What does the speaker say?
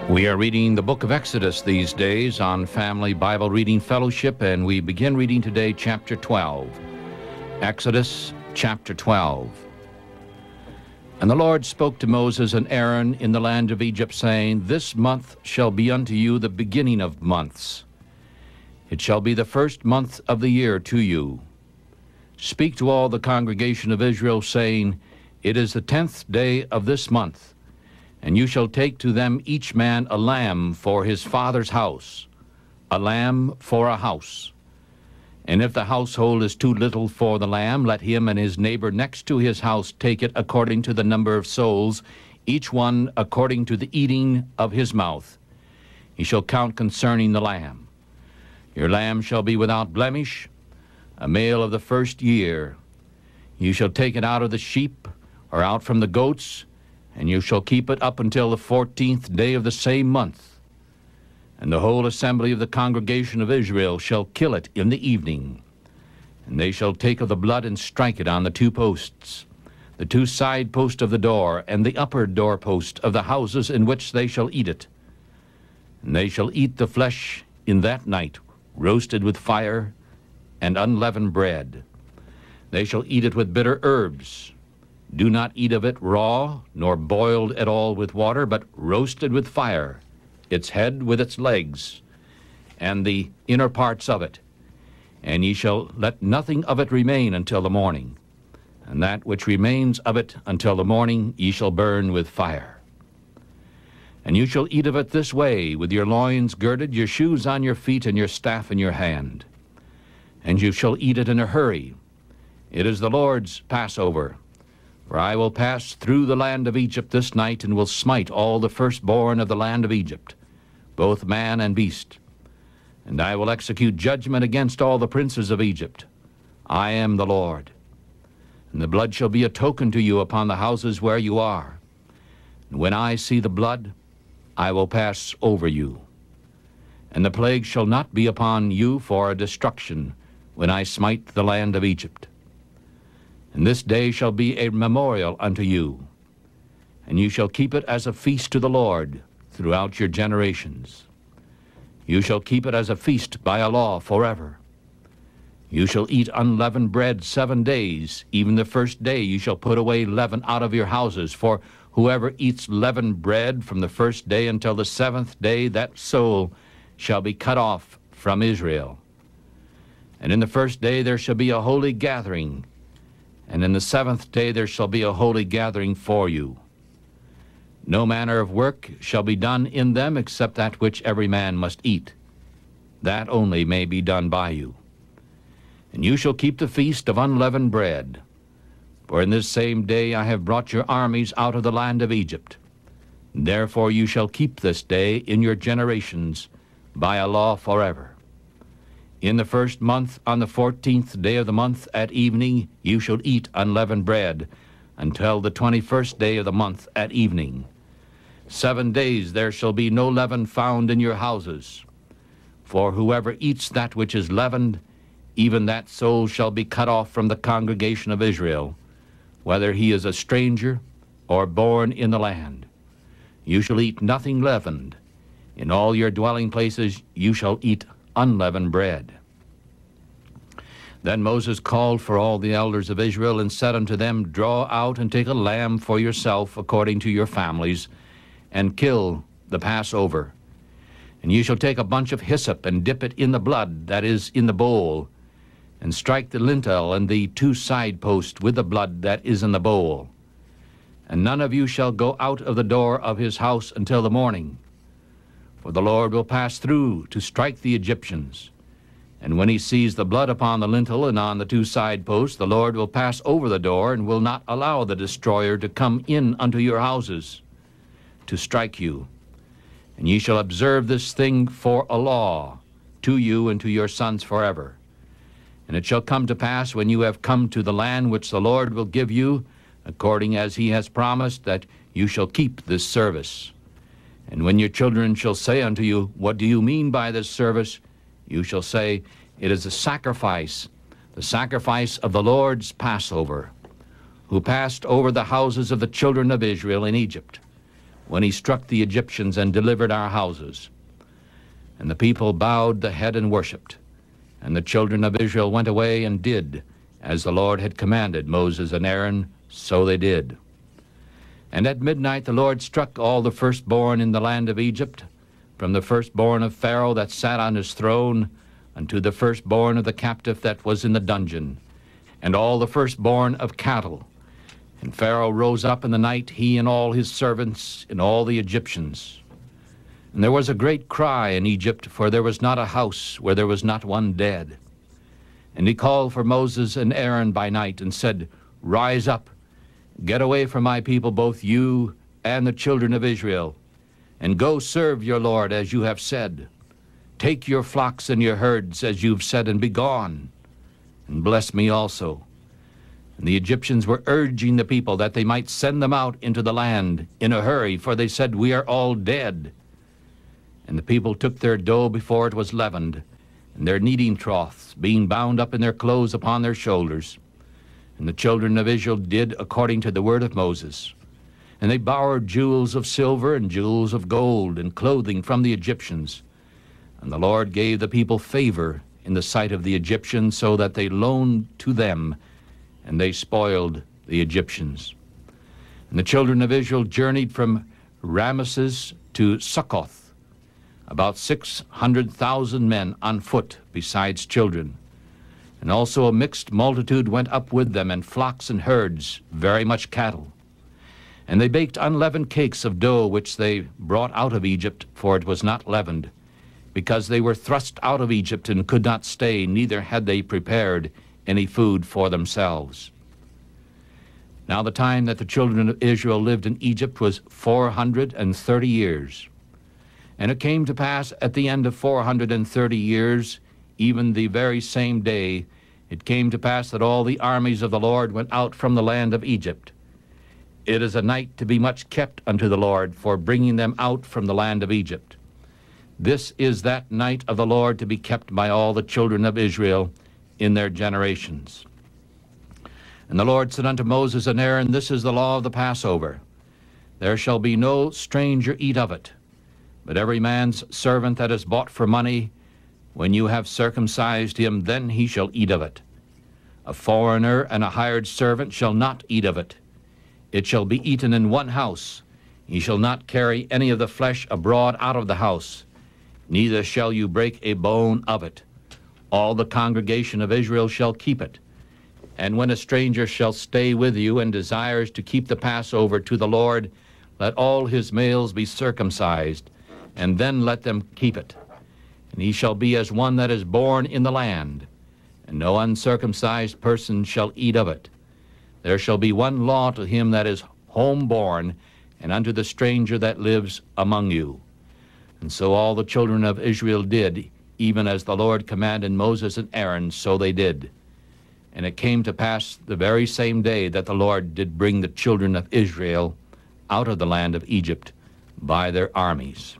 We are reading the book of Exodus these days on Family Bible Reading Fellowship, and we begin reading today chapter 12. Exodus chapter 12. And the Lord spoke to Moses and Aaron in the land of Egypt, saying, This month shall be unto you the beginning of months. It shall be the first month of the year to you. Speak to all the congregation of Israel, saying, It is the 10th day of this month. And you shall take to them each man a lamb for his father's house, a lamb for a house. And if the household is too little for the lamb, let him and his neighbor next to his house take it according to the number of souls, each one according to the eating of his mouth. He shall count concerning the lamb. Your lamb shall be without blemish, a male of the first year. You shall take it out of the sheep or out from the goats, and you shall keep it up until the 14th day of the same month. And the whole assembly of the congregation of Israel shall kill it in the evening. And they shall take of the blood and strike it on the two posts, the two side posts of the door, and the upper doorpost of the houses in which they shall eat it. And they shall eat the flesh in that night, roasted with fire and unleavened bread. They shall eat it with bitter herbs. Do not eat of it raw, nor boiled at all with water, but roasted with fire, its head with its legs, and the inner parts of it. And ye shall let nothing of it remain until the morning. And that which remains of it until the morning ye shall burn with fire. And you shall eat of it this way, with your loins girded, your shoes on your feet, and your staff in your hand. And you shall eat it in a hurry. It is the Lord's Passover. For I will pass through the land of Egypt this night, and will smite all the firstborn of the land of Egypt, both man and beast. And I will execute judgment against all the princes of Egypt. I am the Lord. And the blood shall be a token to you upon the houses where you are. And when I see the blood, I will pass over you. And the plague shall not be upon you for a destruction when I smite the land of Egypt. And this day shall be a memorial unto you, and you shall keep it as a feast to the Lord throughout your generations. You shall keep it as a feast by a law forever. You shall eat unleavened bread 7 days. Even the first day you shall put away leaven out of your houses. For whoever eats leavened bread from the first day until the 7th day, that soul shall be cut off from Israel. And in the first day there shall be a holy gathering, and in the 7th day there shall be a holy gathering for you. No manner of work shall be done in them except that which every man must eat. That only may be done by you. And you shall keep the feast of unleavened bread. For in this same day I have brought your armies out of the land of Egypt. Therefore you shall keep this day in your generations by a law forever. In the first month, on the 14th day of the month at evening, you shall eat unleavened bread until the 21st day of the month at evening. 7 days there shall be no leaven found in your houses. For whoever eats that which is leavened, even that soul shall be cut off from the congregation of Israel, whether he is a stranger or born in the land. You shall eat nothing leavened. In all your dwelling places you shall eat unleavened bread. Then Moses called for all the elders of Israel and said unto them, Draw out and take a lamb for yourself according to your families, and kill the Passover. And you shall take a bunch of hyssop and dip it in the blood that is in the bowl, and strike the lintel and the 2 side posts with the blood that is in the bowl. And none of you shall go out of the door of his house until the morning. For the Lord will pass through to strike the Egyptians. And when he sees the blood upon the lintel and on the 2 side posts, the Lord will pass over the door, and will not allow the destroyer to come in unto your houses to strike you. And ye shall observe this thing for a law to you and to your sons forever. And it shall come to pass, when you have come to the land which the Lord will give you, according as he has promised, that you shall keep this service. And when your children shall say unto you, What do you mean by this service? You shall say, It is a sacrifice, the sacrifice of the Lord's Passover, who passed over the houses of the children of Israel in Egypt, when he struck the Egyptians and delivered our houses. And the people bowed the head and worshipped. And the children of Israel went away and did as the Lord had commanded Moses and Aaron, so they did. And at midnight the Lord struck all the firstborn in the land of Egypt, from the firstborn of Pharaoh that sat on his throne, unto the firstborn of the captive that was in the dungeon, and all the firstborn of cattle. And Pharaoh rose up in the night, he and all his servants, and all the Egyptians. And there was a great cry in Egypt, for there was not a house where there was not one dead. And he called for Moses and Aaron by night, and said, Rise up, get away from my people, both you and the children of Israel, and go serve your Lord as you have said. Take your flocks and your herds as you've said, and be gone, and bless me also. And the Egyptians were urging the people that they might send them out into the land in a hurry, for they said, We are all dead. And the people took their dough before it was leavened, and their kneading troughs, being bound up in their clothes upon their shoulders. And the children of Israel did according to the word of Moses. And they borrowed jewels of silver and jewels of gold and clothing from the Egyptians. And the Lord gave the people favor in the sight of the Egyptians, so that they loaned to them, and they spoiled the Egyptians. And the children of Israel journeyed from Ramesses to Succoth, about 600,000 men on foot, besides children. And also a mixed multitude went up with them, and flocks and herds, very much cattle. And they baked unleavened cakes of dough, which they brought out of Egypt, for it was not leavened, because they were thrust out of Egypt and could not stay, neither had they prepared any food for themselves. Now the time that the children of Israel lived in Egypt was 430 years. And it came to pass at the end of 430 years, even the very same day, it came to pass that all the armies of the Lord went out from the land of Egypt. It is a night to be much kept unto the Lord for bringing them out from the land of Egypt. This is that night of the Lord to be kept by all the children of Israel in their generations. And the Lord said unto Moses and Aaron, This is the law of the Passover. There shall be no stranger eat of it, but every man's servant that is bought for money, when you have circumcised him, then he shall eat of it. A foreigner and a hired servant shall not eat of it. It shall be eaten in one house. Ye shall not carry any of the flesh abroad out of the house, neither shall you break a bone of it. All the congregation of Israel shall keep it. And when a stranger shall stay with you and desires to keep the Passover to the Lord, let all his males be circumcised, and then let them keep it. And he shall be as one that is born in the land, and no uncircumcised person shall eat of it. There shall be one law to him that is homeborn, and unto the stranger that lives among you. And so all the children of Israel did, even as the Lord commanded Moses and Aaron, so they did. And it came to pass the very same day that the Lord did bring the children of Israel out of the land of Egypt by their armies.